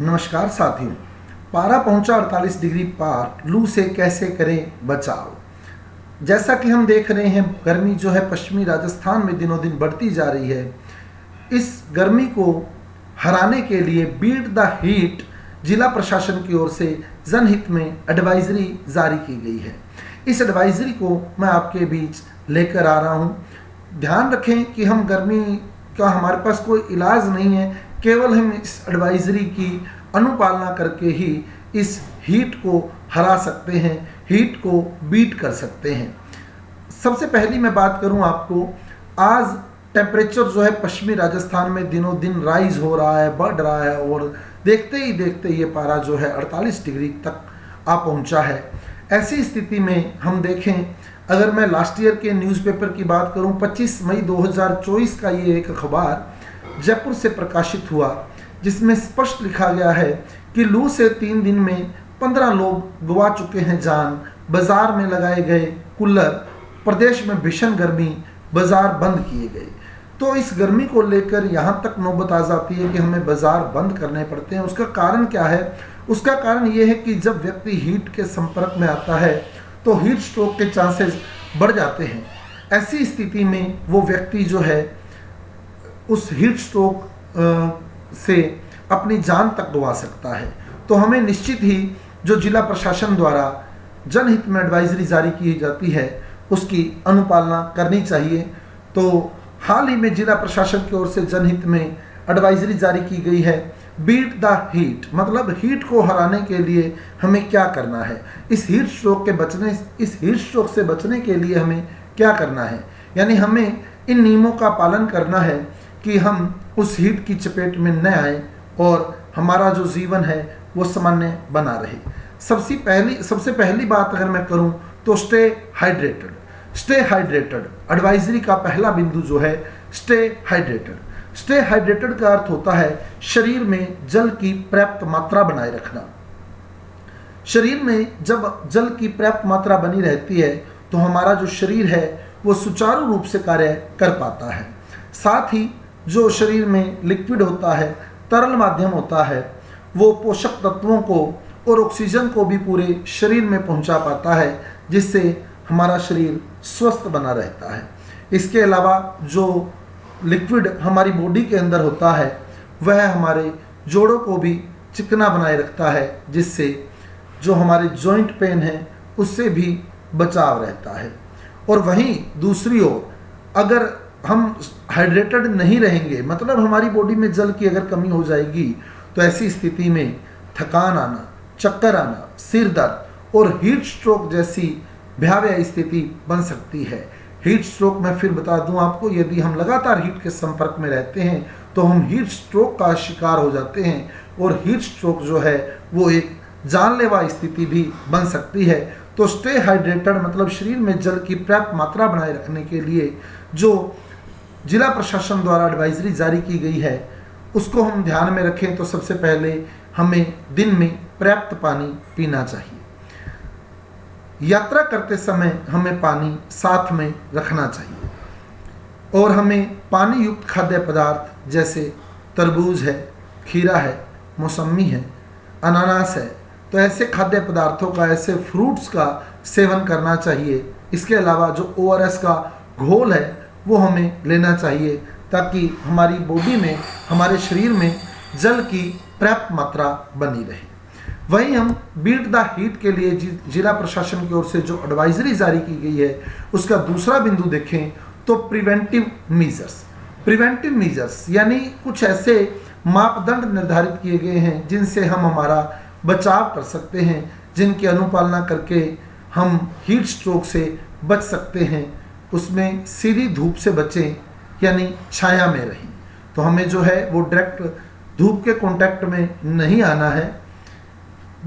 नमस्कार साथियों। पारा पहुंचा 48 डिग्री पार, लू से कैसे करें बचाव। जैसा कि हम देख रहे हैं, गर्मी जो है पश्चिमी राजस्थान में दिनों दिन बढ़ती जा रही है। इस गर्मी को हराने के लिए बीट द हीट जिला प्रशासन की ओर से जनहित में एडवाइजरी जारी की गई है। इस एडवाइजरी को मैं आपके बीच लेकर आ रहा हूँ। ध्यान रखें कि हम गर्मी का हमारे पास कोई इलाज नहीं है, केवल हम इस एडवाइजरी की अनुपालना करके ही इस हीट को हरा सकते हैं, हीट को बीट कर सकते हैं। सबसे पहली मैं बात करूं आपको, आज टेम्परेचर जो है पश्चिमी राजस्थान में दिनों दिन राइज हो रहा है, बढ़ रहा है और देखते ही देखते ये पारा जो है 48 डिग्री तक आ पहुंचा है। ऐसी स्थिति में हम देखें, अगर मैं लास्ट ईयर के न्यूज़पेपर की बात करूं, 25 मई 2024 का ये एक अखबार जयपुर से प्रकाशित हुआ, जिसमें स्पष्ट लिखा गया है कि लू से 3 दिन में 15 लोग गंवा चुके हैं जान, बाजार में लगाए गए कूलर, प्रदेश में भीषण गर्मी, बाजार बंद किए गए। तो इस गर्मी को लेकर यहाँ तक नौबत आ जाती है कि हमें बाजार बंद करने पड़ते हैं। उसका कारण क्या है? उसका कारण ये है कि जब व्यक्ति हीट के संपर्क में आता है तो हीट स्ट्रोक के चांसेस बढ़ जाते हैं। ऐसी स्थिति में वो व्यक्ति जो है उस हीट स्ट्रोक से अपनी जान तक गंवा सकता है। तो हमें निश्चित ही जो जिला प्रशासन द्वारा जनहित में एडवाइजरी जारी की जाती है उसकी अनुपालना करनी चाहिए। तो हाल ही में जिला प्रशासन की ओर से जनहित में एडवाइजरी जारी की गई है, बीट द हीट, मतलब हीट को हराने के लिए हमें क्या करना है, इस हीट स्ट्रोक से बचने के लिए हमें क्या करना है। यानी हमें इन नियमों का पालन करना है कि हम उस हीट की चपेट में न आए और हमारा जो जीवन है वो सामान्य बना रहे। सबसे पहली बात अगर मैं करूं तो स्टे हाइड्रेटेड। एडवाइजरी का पहला बिंदु जो है स्टे हाइड्रेटेड का अर्थ होता है शरीर में जल की पर्याप्त मात्रा बनाए रखना। शरीर में जब जल की पर्याप्त मात्रा बनी रहती है तो हमारा जो शरीर है वो सुचारू रूप से कार्य कर पाता है। साथ ही जो शरीर में लिक्विड होता है, तरल माध्यम होता है, वो पोषक तत्वों को और ऑक्सीजन को भी पूरे शरीर में पहुंचा पाता है, जिससे हमारा शरीर स्वस्थ बना रहता है। इसके अलावा जो लिक्विड हमारी बॉडी के अंदर होता है वह हमारे जोड़ों को भी चिकना बनाए रखता है, जिससे जो हमारे जॉइंट पेन है उससे भी बचाव रहता है। और वहीं दूसरी ओर अगर हम हाइड्रेटेड नहीं रहेंगे, मतलब हमारी बॉडी में जल की अगर कमी हो जाएगी, तो ऐसी स्थिति में थकान आना, चक्कर आना, सिर दर्द और हीट स्ट्रोक जैसी भयावह स्थिति बन सकती है। हीट स्ट्रोक मैं फिर बता दूं आपको, यदि हम लगातार हीट के संपर्क में रहते हैं तो हम हीट स्ट्रोक का शिकार हो जाते हैं और हीट स्ट्रोक जो है वो एक जानलेवा स्थिति भी बन सकती है। तो स्टे हाइड्रेटेड मतलब शरीर में जल की पर्याप्त मात्रा बनाए रखने के लिए जो जिला प्रशासन द्वारा एडवाइजरी जारी की गई है उसको हम ध्यान में रखें। तो सबसे पहले हमें दिन में पर्याप्त पानी पीना चाहिए। यात्रा करते समय हमें पानी साथ में रखना चाहिए और हमें पानी युक्त खाद्य पदार्थ जैसे तरबूज है, खीरा है, मौसमी है, अनानास है, तो ऐसे खाद्य पदार्थों का, ऐसे फ्रूट्स का सेवन करना चाहिए। इसके अलावा जो ORS का घोल है वो हमें लेना चाहिए, ताकि हमारी बॉडी में, हमारे शरीर में जल की पर्याप्त मात्रा बनी रहे। वहीं हम बीट द हीट के लिए जिला प्रशासन की ओर से जो एडवाइजरी जारी की गई है उसका दूसरा बिंदु देखें तो प्रिवेंटिव मीजर्स यानी कुछ ऐसे मापदंड निर्धारित किए गए हैं जिनसे हम हमारा बचाव कर सकते हैं, जिनकी अनुपालना करके हम हीट स्ट्रोक से बच सकते हैं। उसमें सीधी धूप से बचें, यानी छाया में रहें। तो हमें जो है वो डायरेक्ट धूप के कांटेक्ट में नहीं आना है।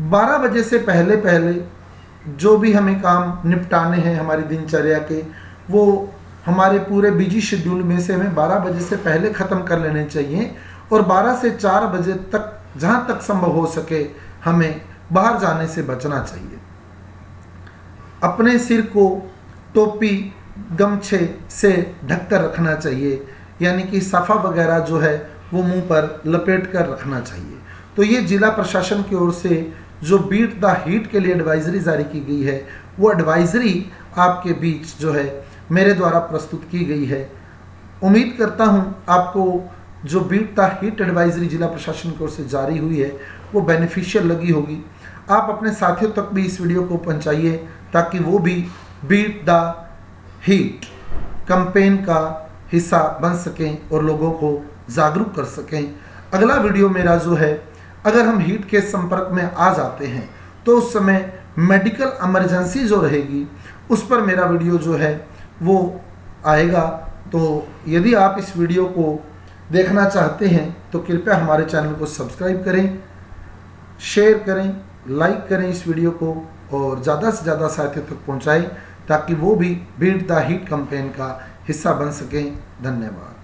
12 बजे से पहले जो भी हमें काम निपटाने हैं हमारी दिनचर्या के, वो हमारे पूरे बिजी शेड्यूल में से हमें 12 बजे से पहले ख़त्म कर लेने चाहिए और 12 से 4 बजे तक जहाँ तक संभव हो सके हमें बाहर जाने से बचना चाहिए। अपने सिर को टोपी, गमछे से ढककर रखना चाहिए, यानी कि साफा वगैरह जो है वो मुंह पर लपेट कर रखना चाहिए। तो ये जिला प्रशासन की ओर से जो बीट द हीट के लिए एडवाइजरी जारी की गई है, वो एडवाइजरी आपके बीच जो है मेरे द्वारा प्रस्तुत की गई है। उम्मीद करता हूँ आपको जो बीट द हीट एडवाइजरी जिला प्रशासन की ओर से जारी हुई है वो बेनिफिशियल लगी होगी। आप अपने साथियों तक भी इस वीडियो को पहुँचाइए ताकि वो भी बीट द हीट कैंपेन का हिस्सा बन सकें और लोगों को जागरूक कर सकें। अगला वीडियो मेरा जो है, अगर हम हीट के संपर्क में आ जाते हैं तो उस समय मेडिकल इमरजेंसी जो रहेगी उस पर मेरा वीडियो जो है वो आएगा। तो यदि आप इस वीडियो को देखना चाहते हैं तो कृपया हमारे चैनल को सब्सक्राइब करें, शेयर करें, लाइक करें इस वीडियो को और ज़्यादा से ज़्यादा साथियों तक पहुंचाएं ताकि वो भी बीट द हीट कैंपेन का हिस्सा बन सकें। धन्यवाद।